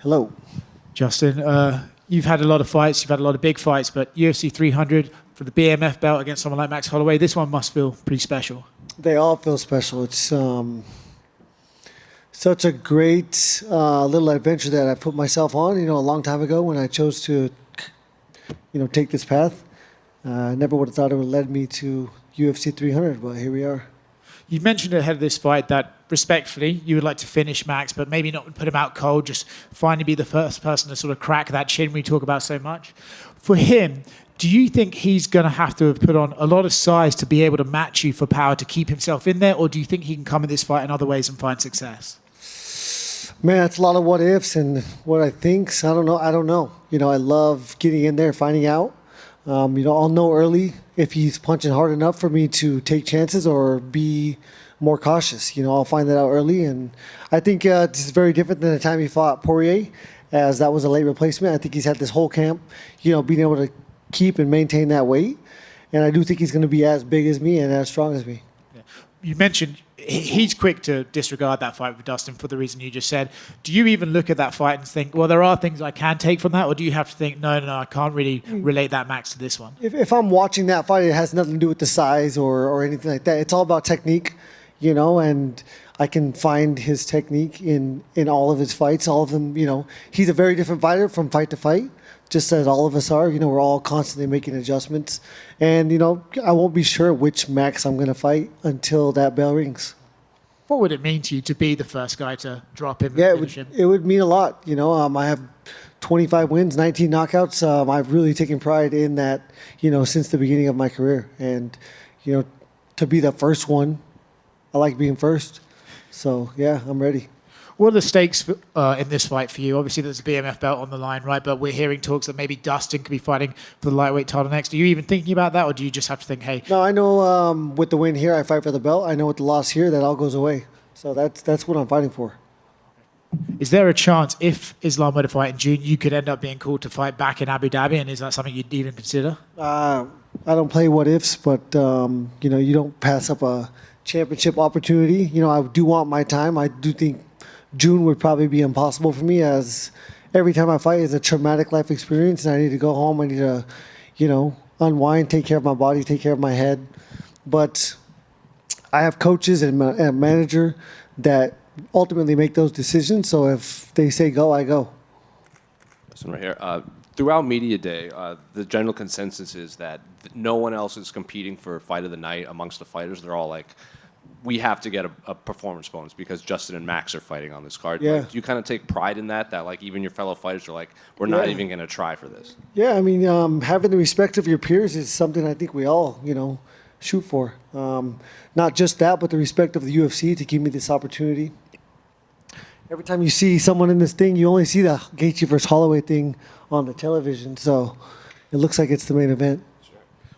Hello. Justin, you've had a lot of fights, you've had a lot of big fights, but UFC 300 for the BMF belt against someone like Max Holloway, this one must feel pretty special. They all feel special. It's such a great little adventure that I put myself on, a long time ago when I chose to, take this path. I never would have thought it would have led me to UFC 300, but here we are. You mentioned ahead of this fight that, respectfully, you would like to finish Max, but maybe not put him out cold, just finally be the first person to sort of crack that chin we talk about so much. For him, do you think he's going to have put on a lot of size to be able to match you for power to keep himself in there, or do you think he can come at this fight in other ways and find success? Man, it's a lot of what ifs and what I think. So I don't know. I love getting in there, finding out. I'll know early if he's punching hard enough for me to take chances or be more cautious. I'll find that out early. And I think this is very different than the time he fought Poirier, as that was a late replacement. I think he's had this whole camp, being able to keep and maintain that weight. And I do think he's going to be as big as me and as strong as me. Yeah. You mentioned he's quick to disregard that fight with Dustin for the reason you just said. Do you even look at that fight and think, well, there are things I can take from that? Or do you have to think, no, I can't really relate that Max to this one? If I'm watching that fight, it has nothing to do with the size or anything like that. It's all about technique, and I can find his technique in all of his fights. All of them, he's a very different fighter from fight to fight, just as all of us are. We're all constantly making adjustments. And, I won't be sure which Max I'm going to fight until that bell rings. What would it mean to you to be the first guy to drop him? Yeah, it would mean a lot. I have 25 wins, 19 knockouts. I've really taken pride in that, since the beginning of my career. And, to be the first one, I like being first. So, yeah, I'm ready. What are the stakes in this fight for you? Obviously, there's a BMF belt on the line, right? But we're hearing talks that maybe Dustin could be fighting for the lightweight title next. Are you even thinking about that, or do you just have to think, hey? No, I know with the win here, I fight for the belt. I know with the loss here, that all goes away. So that's what I'm fighting for. Is there a chance, if Islam were to fight in June, you could end up being called to fight back in Abu Dhabi? And is that something you'd even consider? I don't play what ifs, but, you don't pass up a championship opportunity. I do want my time. I do think June would probably be impossible for me, as every time I fight is a traumatic life experience, and I need to go home. I need to, unwind, take care of my body, take care of my head. But I have coaches and a manager that ultimately make those decisions. So if they say go, I go. This one right here. Throughout media day, the general consensus is that no one else is competing for fight of the night amongst the fighters. They're all like, we have to get a performance bonus because Justin and Max are fighting on this card. Yeah. Like, do you kind of take pride in that like even your fellow fighters are like, we're not even going to try for this? Yeah, I mean, having the respect of your peers is something I think we all, shoot for. Not just that, but the respect of the UFC to give me this opportunity. Every time you see someone in this thing, you only see the Gaethje versus Holloway thing on the television, so it looks like it's the main event.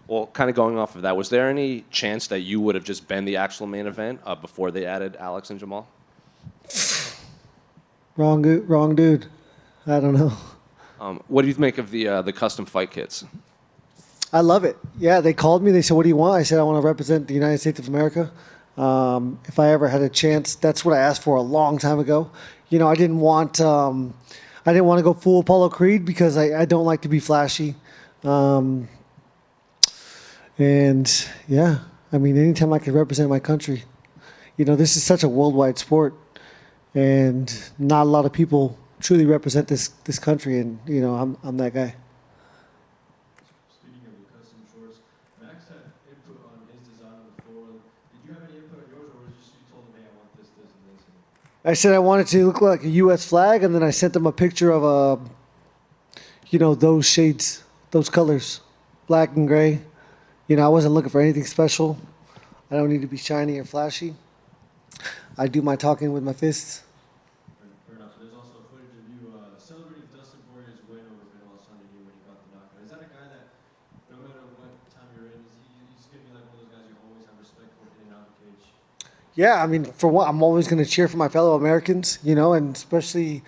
Well, kind of going off of that, was there any chance that you would have just been the actual main event before they added Alex and Jamal? Wrong dude. I don't know. What do you make of the custom fight kits? I love it. Yeah, they called me. They said, what do you want? I said, I want to represent the United States of America. If I ever had a chance, that's what I asked for a long time ago. I didn't want to go full Apollo Creed because I don't like to be flashy. And yeah, I mean, anytime I can represent my country, this is such a worldwide sport, and not a lot of people truly represent this country, and I'm that guy. Speaking of the custom shorts, Max had input on his design of the floor. Did you have any input on yours, or was it just you told him, hey, I want this, and this? I said I wanted to look like a U.S. flag, and then I sent them a picture of those shades, those colors, black and gray. I wasn't looking for anything special. I don't need to be shiny or flashy. I do my talking with my fists. Fair enough. So there's also footage of you celebrating Dustin Poirier's win over Benel Sunday when he got the knockout. Is that a guy that, no matter what time you're in, he's going to be like one of those guys you always have respect for in and out of the cage? Yeah, I mean, for one, I'm always going to cheer for my fellow Americans, and especially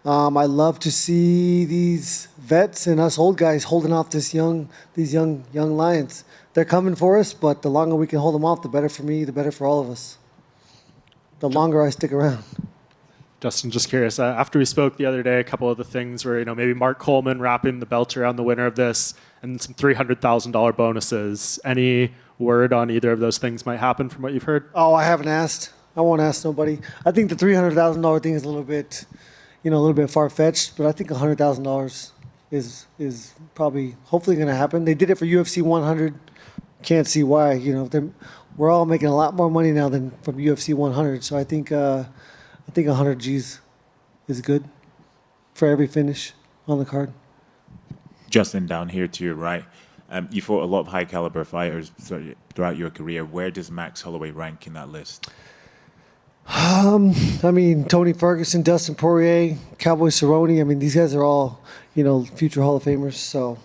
I love to see these vets and us old guys holding off these young lions. They're coming for us, but the longer we can hold them off, the better for me, the better for all of us. The longer I stick around. Justin, just curious. After we spoke the other day, a couple of the things were, maybe Mark Coleman wrapping the belt around the winner of this and some $300,000 bonuses. Any word on either of those things might happen from what you've heard? Oh, I haven't asked. I won't ask nobody. I think the $300,000 thing is a little bit far-fetched, but I think $100,000 is probably hopefully going to happen. They did it for UFC 100. Can't see why. We're all making a lot more money now than from UFC 100. So I think 100 G's is good for every finish on the card. Justin, down here to your right, you fought a lot of high caliber fighters throughout your career. Where does Max Holloway rank in that list? Tony Ferguson, Dustin Poirier, Cowboy Cerrone. These guys are all, future Hall of Famers. So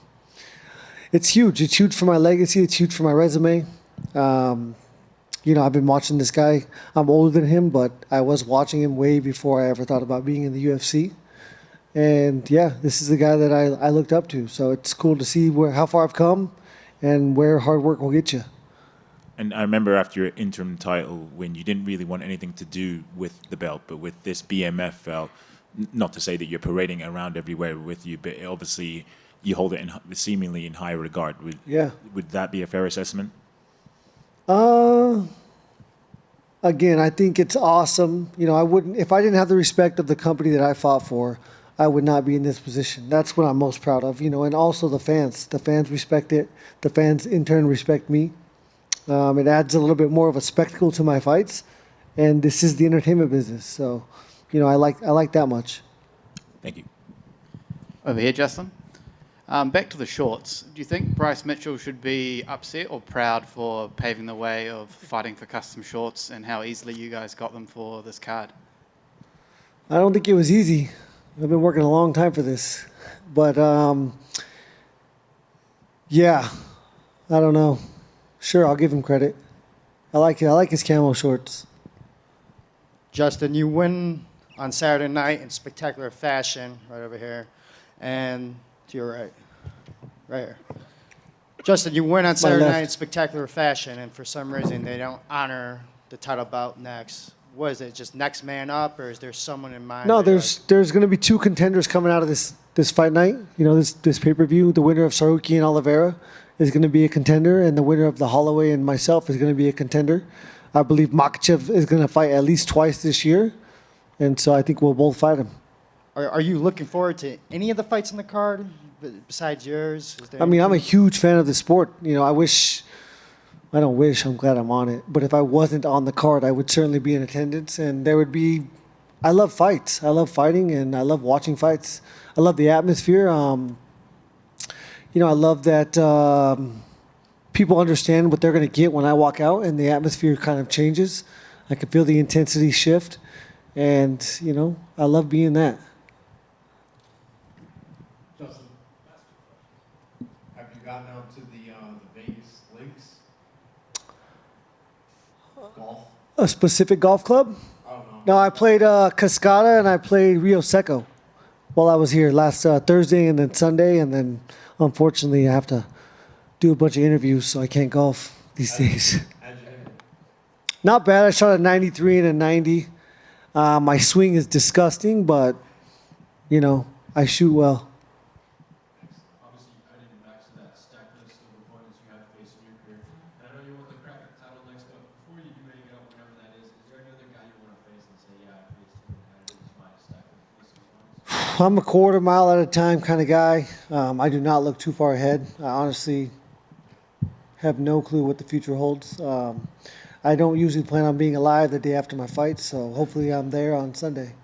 it's huge. It's huge for my legacy. It's huge for my resume. I've been watching this guy. I'm older than him, but I was watching him way before I ever thought about being in the UFC. And yeah, this is the guy that I looked up to. So it's cool to see how far I've come and where hard work will get you. And I remember after your interim title when you didn't really want anything to do with the belt, but with this BMF belt, not to say that you're parading it around everywhere with you, but obviously you hold it seemingly in high regard. Would that be a fair assessment? Again, I think it's awesome. I wouldn't, if I didn't have the respect of the company that I fought for, I would not be in this position. That's what I'm most proud of, and also the fans. The fans respect it. The fans in turn respect me. It adds a little bit more of a spectacle to my fights, and this is the entertainment business. So, I like that much. Thank you. Over here, Justin. Back to the shorts. Do you think Bryce Mitchell should be upset or proud for paving the way of fighting for custom shorts and how easily you guys got them for this card? I don't think it was easy. I've been working a long time for this. But, yeah, I don't know. Sure, I'll give him credit. I like it. I like his camo shorts. Justin, you win on Saturday night in spectacular fashion, right over here, and to your right here. Justin, you win on Saturday night in spectacular fashion, and for some reason they don't honor the title bout next. What is it, just next man up, or is there someone in mind? No, there's going to be two contenders coming out of this fight night. This pay-per-view. The winner of Saruki and Oliveira is going to be a contender, and the winner of the Holloway and myself is going to be a contender. I believe Makhachev is going to fight at least twice this year, and so I think we'll both fight him. Are you looking forward to any of the fights in the card besides yours? I'm a huge fan of the sport. I don't wish, I'm glad I'm on it. But if I wasn't on the card, I would certainly be in attendance, and there would be. I love fights. I love fighting, and I love watching fights. I love the atmosphere. I love that people understand what they're going to get when I walk out, and the atmosphere kind of changes. I can feel the intensity shift, and I love being that. Justin, have you gotten out to the Vegas links? Golf? A specific golf club? I don't know. No, I played Cascada and I played Rio Seco while I was here last Thursday and then Sunday, and then unfortunately I have to do a bunch of interviews, so I can't golf these days. How'd you hit? Not bad. I shot a 93 and a 90. My swing is disgusting, but I shoot well. Obviously, you added back to that stack list of opponents you have faced in your career. And I know you want the crack title next, but before you do hang it up, whenever that is there any other guy you want to face and say, yeah, I faced him and this is my stack list of opponents? I'm a quarter mile at a time kind of guy. I do not look too far ahead. I honestly have no clue what the future holds. I don't usually plan on being alive the day after my fight, so hopefully I'm there on Sunday.